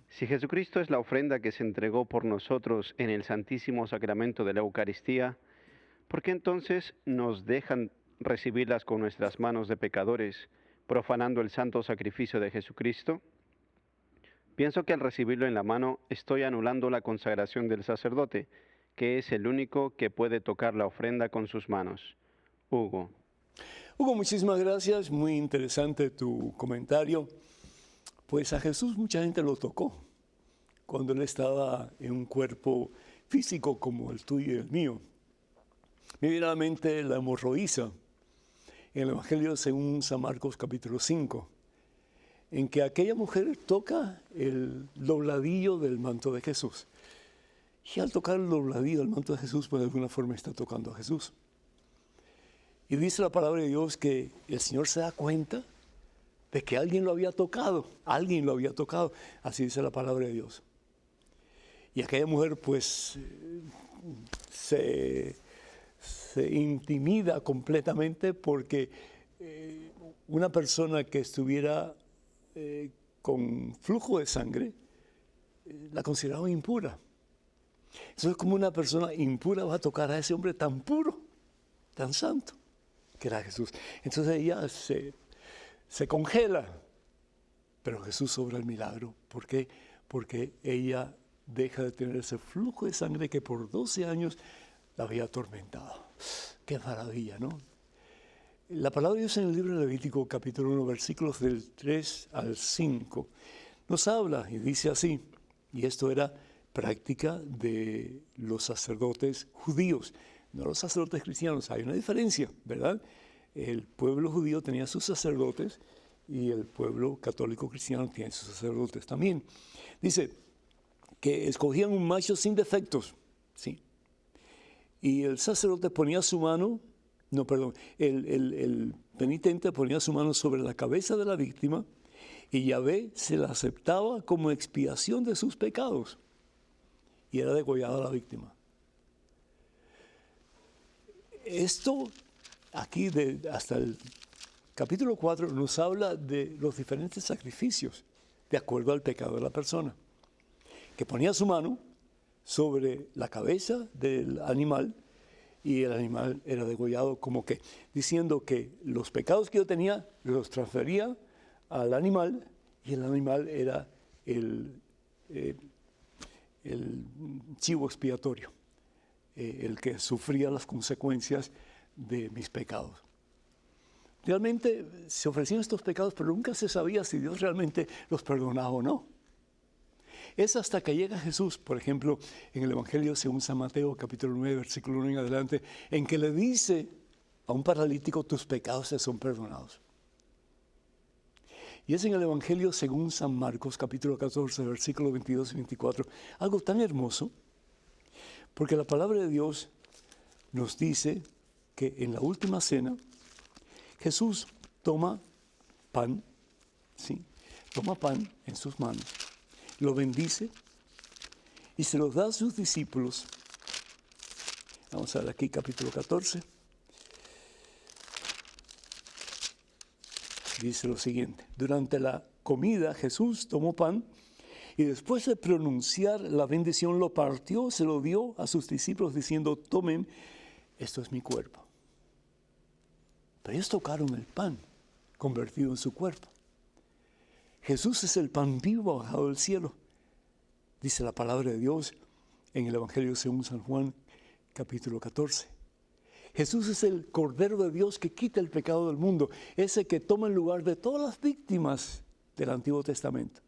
Si Jesucristo es la ofrenda que se entregó por nosotros en el Santísimo Sacramento de la Eucaristía, ¿por qué entonces nos dejan recibirlas con nuestras manos de pecadores, profanando el santo sacrificio de Jesucristo? Pienso que al recibirlo en la mano estoy anulando la consagración del sacerdote, que es el único que puede tocar la ofrenda con sus manos. Hugo. Hugo, muchísimas gracias, muy interesante tu comentario. Pues a Jesús mucha gente lo tocó cuando Él estaba en un cuerpo físico como el tuyo y el mío. Me viene a la mente la hemorroísa en el Evangelio según San Marcos capítulo 5. en que aquella mujer toca el dobladillo del manto de Jesús. Y al tocar el dobladillo del manto de Jesús, pues de alguna forma está tocando a Jesús. Y dice la palabra de Dios que el Señor se da cuenta de que alguien lo había tocado, así dice la palabra de Dios. Y aquella mujer pues se intimida completamente porque una persona que estuviera con flujo de sangre la consideraba impura. Entonces, como una persona impura va a tocar a ese hombre tan puro, tan santo, que era Jesús. Entonces ella se congela, pero Jesús obra el milagro. ¿Por qué? Porque ella deja de tener ese flujo de sangre que por 12 años la había atormentado. ¡Qué maravilla!, ¿no? La palabra de Dios en el libro de Levítico, capítulo 1, versículos del 3 al 5, nos habla y dice así, y esto era práctica de los sacerdotes judíos, no los sacerdotes cristianos. Hay una diferencia, ¿verdad? El pueblo judío tenía sus sacerdotes y el pueblo católico cristiano tiene sus sacerdotes también. Dice que escogían un macho sin defectos, ¿sí? Y el sacerdote ponía su mano, el penitente ponía su mano sobre la cabeza de la víctima y Yahvé se la aceptaba como expiación de sus pecados y era degollada la víctima. Esto aquí hasta el capítulo 4 nos habla de los diferentes sacrificios de acuerdo al pecado de la persona, que ponía su mano sobre la cabeza del animal y el animal era degollado, como que diciendo que los pecados que yo tenía los transfería al animal y el animal era el chivo expiatorio, el que sufría las consecuencias de mis pecados. Realmente se ofrecían estos pecados, pero nunca se sabía si Dios realmente los perdonaba o no. Es hasta que llega Jesús, por ejemplo, en el Evangelio según San Mateo, capítulo 9, versículo 1 en adelante, en que le dice a un paralítico, tus pecados te son perdonados. Y es en el Evangelio según San Marcos, capítulo 14, versículos 22 y 24, algo tan hermoso, porque la palabra de Dios nos dice que en la última cena, Jesús toma pan, ¿sí? Toma pan en sus manos, lo bendice y se los da a sus discípulos. Vamos a ver aquí capítulo 14. Dice lo siguiente: durante la comida Jesús tomó pan y después de pronunciar la bendición lo partió, se lo dio a sus discípulos diciendo, tomen, esto es mi cuerpo. Pero ellos tocaron el pan convertido en su cuerpo. Jesús es el pan vivo bajado del cielo, dice la palabra de Dios en el Evangelio según San Juan, capítulo 14. Jesús es el Cordero de Dios que quita el pecado del mundo, ese que toma el lugar de todas las víctimas del Antiguo Testamento.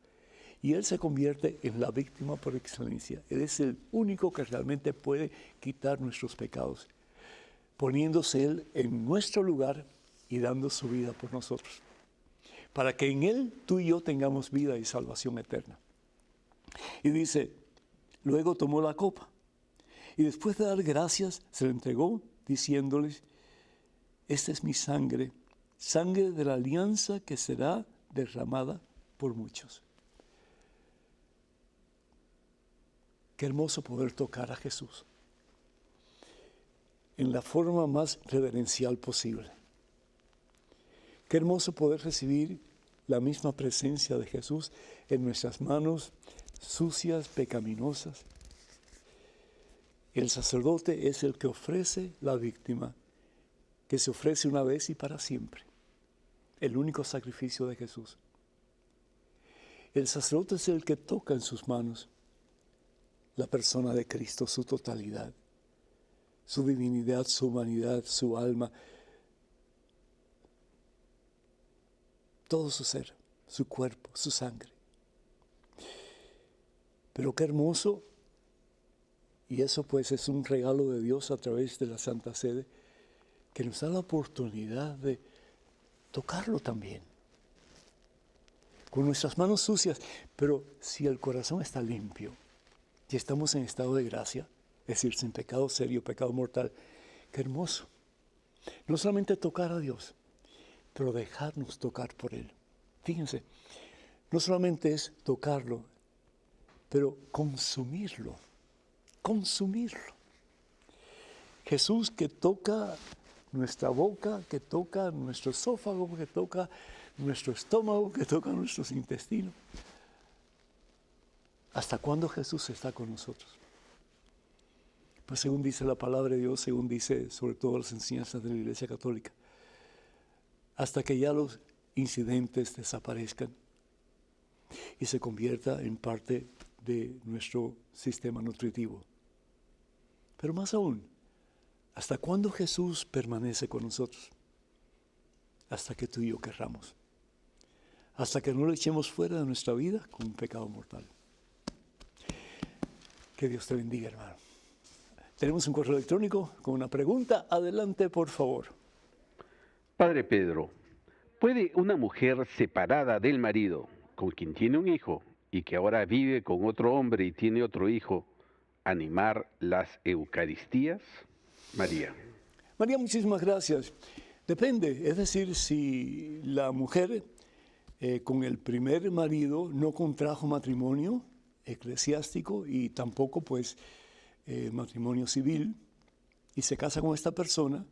Y Él se convierte en la víctima por excelencia. Él es el único que realmente puede quitar nuestros pecados, poniéndose Él en nuestro lugar y dando su vida por nosotros, para que en Él tú y yo tengamos vida y salvación eterna. Y dice, luego tomó la copa y después de dar gracias se la entregó diciéndoles, esta es mi sangre, sangre de la alianza que será derramada por muchos. Qué hermoso poder tocar a Jesús en la forma más reverencial posible. Qué hermoso poder recibir la misma presencia de Jesús en nuestras manos sucias, pecaminosas. El sacerdote es el que ofrece la víctima, que se ofrece una vez y para siempre. El único sacrificio de Jesús. El sacerdote es el que toca en sus manos la persona de Cristo, su totalidad, su divinidad, su humanidad, su alma, todo su ser, su cuerpo, su sangre. Pero qué hermoso, y eso pues es un regalo de Dios a través de la Santa Sede, que nos da la oportunidad de tocarlo también. con nuestras manos sucias, pero si el corazón está limpio y estamos en estado de gracia, es decir, sin pecado serio, pecado mortal, qué hermoso. No solamente tocar a Dios, pero dejarnos tocar por Él. Fíjense, no solamente es tocarlo, pero consumirlo. Jesús que toca nuestra boca, que toca nuestro esófago, que toca nuestro estómago, que toca nuestros intestinos. ¿Hasta cuándo Jesús está con nosotros? Pues según dice la palabra de Dios, según dice sobre todo las enseñanzas de la Iglesia Católica, hasta que ya los incidentes desaparezcan y se convierta en parte de nuestro sistema nutritivo. Pero más aún, ¿hasta cuándo Jesús permanece con nosotros? Hasta que tú y yo querramos. Hasta que no lo echemos fuera de nuestra vida con un pecado mortal. Que Dios te bendiga, hermano. Tenemos un correo electrónico con una pregunta. Adelante, por favor. Padre Pedro, ¿puede una mujer separada del marido, con quien tiene un hijo y que ahora vive con otro hombre y tiene otro hijo, animar las Eucaristías? María. María, muchísimas gracias. Depende, es decir, si la mujer con el primer marido no contrajo matrimonio eclesiástico y tampoco pues matrimonio civil y se casa con esta persona,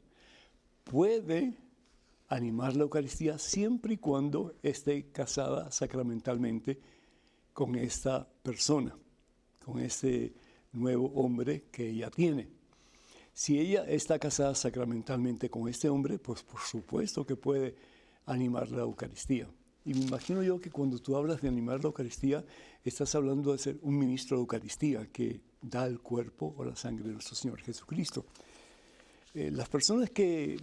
puede animar la Eucaristía siempre y cuando esté casada sacramentalmente con esta persona, con este nuevo hombre que ella tiene. Si ella está casada sacramentalmente con este hombre, pues por supuesto que puede animar la Eucaristía. Y me imagino yo que cuando tú hablas de animar la Eucaristía, estás hablando de ser un ministro de Eucaristía que da el cuerpo o la sangre de nuestro Señor Jesucristo. Las personas que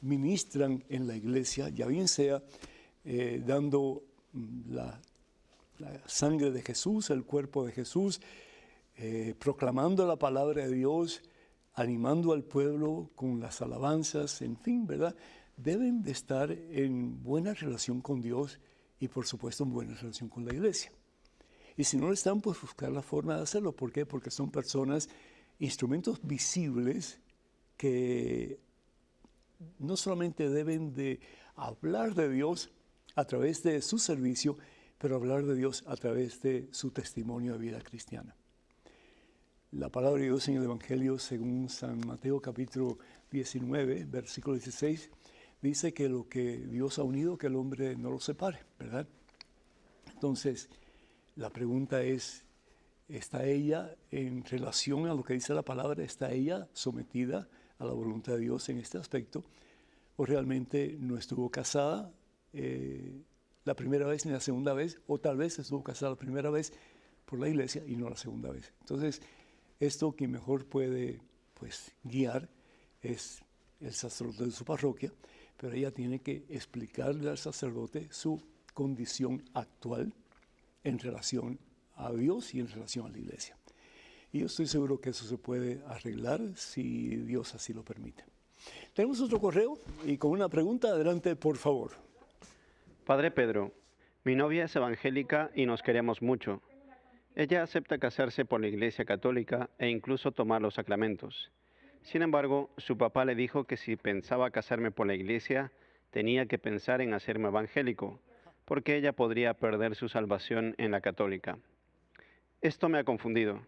ministran en la iglesia, ya bien sea dando la sangre de Jesús, el cuerpo de Jesús, proclamando la palabra de Dios, animando al pueblo con las alabanzas, en fin, ¿verdad? Deben de estar en buena relación con Dios y por supuesto en buena relación con la iglesia. Y si no lo están, pues buscar la forma de hacerlo. ¿Por qué? Porque son personas, instrumentos visibles que no solamente deben de hablar de Dios a través de su servicio, pero hablar de Dios a través de su testimonio de vida cristiana. La palabra de Dios en el Evangelio, según San Mateo capítulo 19, versículo 16, dice que lo que Dios ha unido, que el hombre no lo separe, ¿verdad? Entonces, la pregunta es, ¿está ella en relación a lo que dice la palabra? ¿Está ella sometida a la voluntad de Dios en este aspecto? ¿O realmente no estuvo casada la primera vez ni la segunda vez? ¿O tal vez estuvo casada la primera vez por la iglesia y no la segunda vez? Entonces, esto quien mejor puede pues, guiar es el sacerdote de su parroquia, pero ella tiene que explicarle al sacerdote su condición actual en relación a Dios y en relación a la iglesia. Y yo estoy seguro que eso se puede arreglar si Dios así lo permite. Tenemos otro correo y con una pregunta, adelante por favor. Padre Pedro, mi novia es evangélica y nos queremos mucho. Ella acepta casarse por la Iglesia Católica e incluso tomar los sacramentos. Sin embargo, su papá le dijo que si pensaba casarme por la Iglesia, tenía que pensar en hacerme evangélico, porque ella podría perder su salvación en la católica. Esto me ha confundido.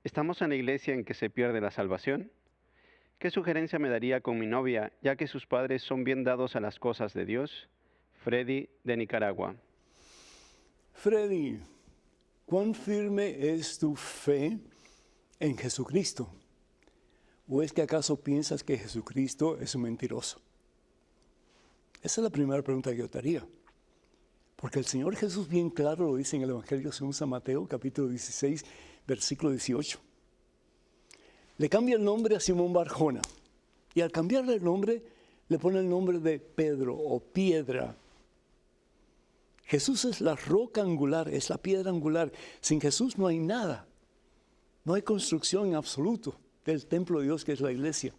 ¿Estamos en la Iglesia en que se pierde la salvación? ¿Qué sugerencia me daría con mi novia, ya que sus padres son bien dados a las cosas de Dios? Freddy, de Nicaragua. Freddy, ¿cuán firme es tu fe en Jesucristo? ¿O es que acaso piensas que Jesucristo es un mentiroso? Esa es la primera pregunta que yo te haría. Porque el Señor Jesús bien claro lo dice en el Evangelio según San Mateo, capítulo 16, versículo 18. Le cambia el nombre a Simón Barjona. Y al cambiarle el nombre, le pone el nombre de Pedro o piedra. Jesús es la roca angular, es la piedra angular. Sin Jesús no hay nada. No hay construcción en absoluto del templo de Dios que es la iglesia.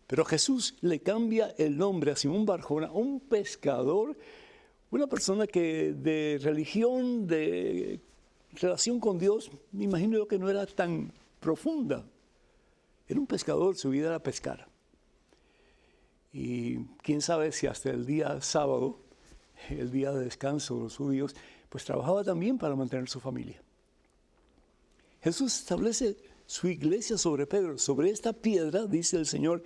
Pero Jesús le cambia el nombre a Simón Barjona, un pescador, Una persona que de religión, de relación con Dios, me imagino yo que no era tan profunda. Era un pescador, su vida era pescar. Y quién sabe si hasta el día sábado, el día de descanso de los judíos, pues trabajaba también para mantener su familia. Jesús establece su iglesia sobre Pedro. Sobre esta piedra, dice el Señor,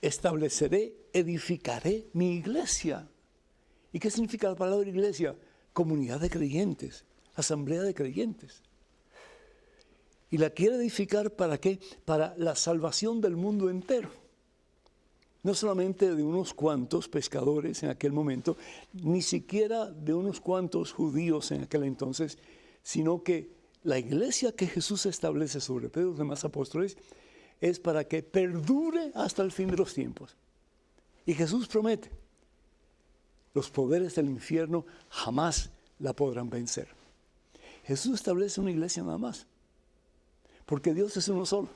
estableceré, edificaré mi iglesia. ¿Y qué significa la palabra iglesia? Comunidad de creyentes, asamblea de creyentes. Y la quiere edificar ¿para qué? Para la salvación del mundo entero. No solamente de unos cuantos pescadores en aquel momento, ni siquiera de unos cuantos judíos en aquel entonces, sino que la iglesia que Jesús establece sobre Pedro y los demás apóstoles es para que perdure hasta el fin de los tiempos. Y Jesús promete, los poderes del infierno jamás la podrán vencer. Jesús establece una iglesia nada más, porque Dios es uno solo,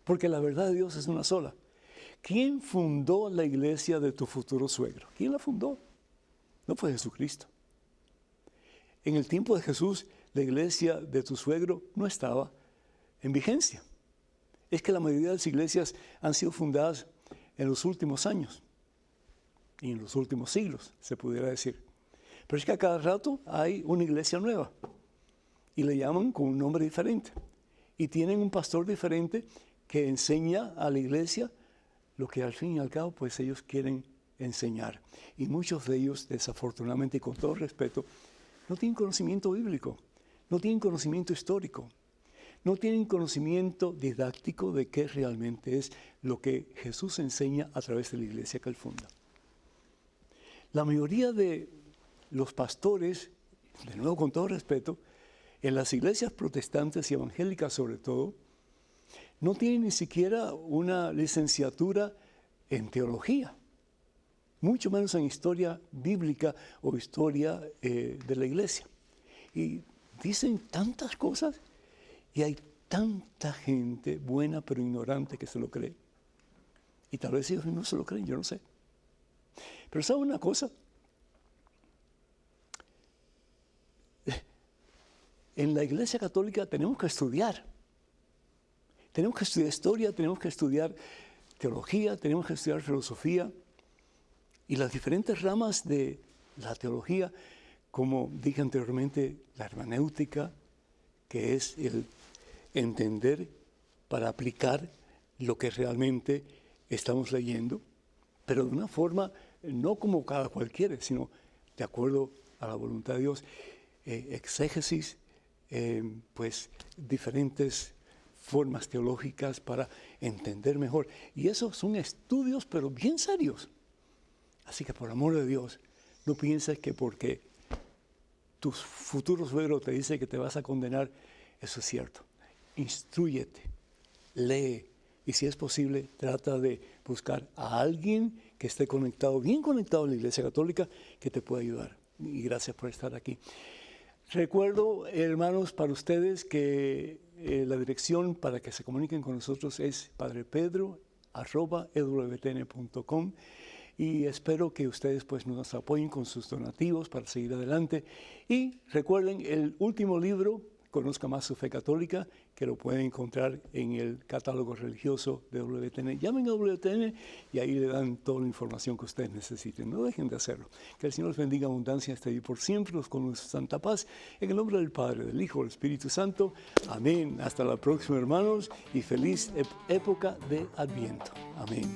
porque la verdad de Dios es una sola. ¿Quién fundó la iglesia de tu futuro suegro? ¿Quién la fundó? No fue Jesucristo. En el tiempo de Jesús, la iglesia de tu suegro no estaba en vigencia. Es que la mayoría de las iglesias han sido fundadas en los últimos años y en los últimos siglos, se pudiera decir. Pero es que a cada rato hay una iglesia nueva y le llaman con un nombre diferente. Y tienen un pastor diferente que enseña a la iglesia lo que al fin y al cabo pues ellos quieren enseñar. Y muchos de ellos, desafortunadamente y con todo respeto, no tienen conocimiento bíblico, no tienen conocimiento histórico, no tienen conocimiento didáctico de qué realmente es lo que Jesús enseña a través de la iglesia que él funda. La mayoría de los pastores, de nuevo con todo respeto, en las iglesias protestantes y evangélicas sobre todo, no tienen ni siquiera una licenciatura en teología, mucho menos en historia bíblica o historia de la iglesia. Y dicen tantas cosas y hay tanta gente buena pero ignorante que se lo cree. Y tal vez ellos no se lo creen, yo no sé. Pero ¿saben una cosa? En la iglesia católica tenemos que estudiar. Tenemos que estudiar historia, tenemos que estudiar teología, tenemos que estudiar filosofía y las diferentes ramas de la teología, como dije anteriormente, la hermenéutica, que es el entender para aplicar lo que realmente estamos leyendo, pero de una forma no como cada cual quiere, sino de acuerdo a la voluntad de Dios, exégesis, pues diferentes formas teológicas para entender mejor. Y esos son estudios, pero bien serios. Así que por amor de Dios, no pienses que porque tu futuro suegro te dice que te vas a condenar, eso es cierto. Instrúyete, lee, y si es posible, trata de buscar a alguien que esté conectado, bien conectado a la Iglesia Católica, que te pueda ayudar. Y gracias por estar aquí. Recuerdo, hermanos, para ustedes que la dirección para que se comuniquen con nosotros es padrepedro@ewtn.com y espero que ustedes pues nos apoyen con sus donativos para seguir adelante. Y recuerden, el último libro, Conozca más su fe católica, que lo pueden encontrar en el catálogo religioso de WTN. Llamen a WTN y ahí le dan toda la información que ustedes necesiten. No dejen de hacerlo. Que el Señor los bendiga abundancia hasta ahí por siempre, los con su santa paz. En el nombre del Padre, del Hijo, del Espíritu Santo. Amén. Hasta la próxima, hermanos, y feliz época de Adviento. Amén.